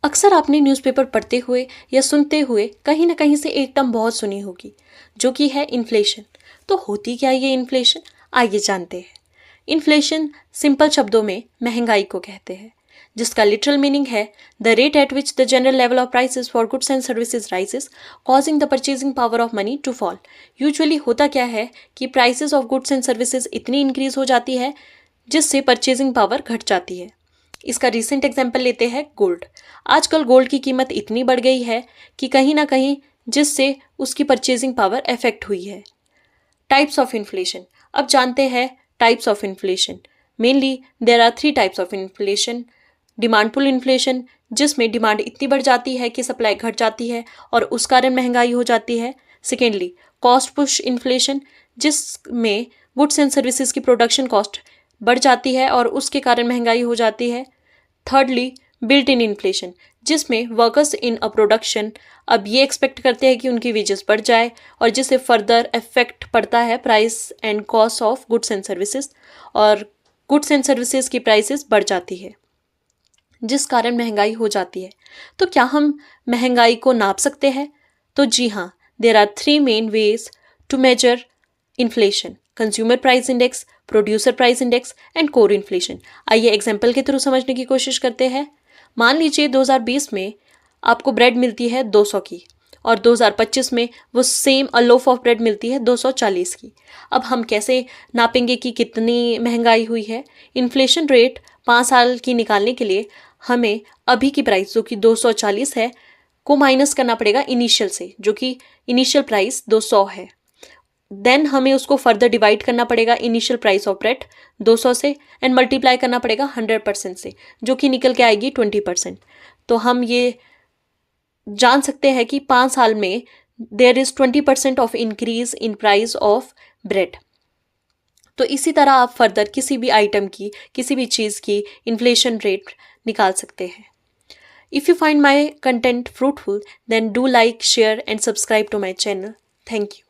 अक्सर आपने न्यूज़पेपर पढ़ते हुए या सुनते हुए कहीं ना कहीं से एक टर्म बहुत सुनी होगी, जो कि है इन्फ्लेशन। तो होती क्या ये इन्फ्लेशन, आइए जानते हैं। इन्फ्लेशन सिंपल शब्दों में महंगाई को कहते हैं, जिसका लिटरल मीनिंग है the rate at which the general level of prices for goods and services rises, causing the purchasing power of money to fall. Usually होता क्या है कि prices of goods and services इतनी इंक्रीज हो जाती है जिससे परचेजिंग पावर घट जाती है। इसका रिसेंट एग्जाम्पल लेते हैं गोल्ड। आजकल गोल्ड की कीमत इतनी बढ़ गई है कि कहीं ना कहीं जिससे उसकी परचेजिंग पावर अफेक्ट हुई है। टाइप्स ऑफ इन्फ्लेशन, अब जानते हैं types of inflation. Mainly there are 3 types of inflation. Demand pull inflation, जिसमें डिमांड इतनी बढ़ जाती है कि सप्लाई घट जाती है और उस कारण महंगाई हो जाती है। सेकेंडली कॉस्ट पुश इन्फ्लेशन, जिसमें गुड्स एंड सर्विसेज की प्रोडक्शन कॉस्ट बढ़ जाती है और उसके कारण महंगाई हो जाती है। थर्डली बिल्ट इन इन्फ्लेशन, जिसमें वर्कर्स इन अ प्रोडक्शन अब ये एक्सपेक्ट करते हैं कि उनकी वेजेस बढ़ जाए और जिससे फर्दर इफेक्ट पड़ता है price and cost of goods and services, और गुड्स एंड सर्विसेज की प्राइसेस बढ़ जाती है जिस कारण महंगाई हो जाती है। तो क्या हम महंगाई को नाप सकते हैं? तो जी हाँ, there are 3 main ways to measure inflation: consumer price index, producer price index and core inflation. आइए एग्जाम्पल के थ्रू समझने की कोशिश करते हैं। मान लीजिए 2020 में आपको ब्रेड मिलती है 200 की और 2025 में वो same a loaf of bread मिलती है 240 की। अब हम कैसे नापेंगे कि कितनी महंगाई हुई है? इन्फ्लेशन रेट 5 साल की निकालने के लिए हमें अभी की प्राइस जो कि 240 है को माइनस करना पड़ेगा इनिशियल से, जो कि इनिशियल प्राइस 200 है। देन हमें उसको फर्दर डिवाइड करना पड़ेगा इनिशियल प्राइस ऑफ ब्रेड 200 से एंड मल्टीप्लाई करना पड़ेगा 100% से, जो कि निकल के आएगी 20%। तो हम ये जान सकते हैं कि 5 साल में there is 20% of increase in price of bread. तो इसी तरह आप फर्दर किसी भी आइटम की, किसी भी चीज़ की इन्फ्लेशन रेट निकाल सकते हैं। If you find my content fruitful, then do like, share and subscribe to my channel. Thank you.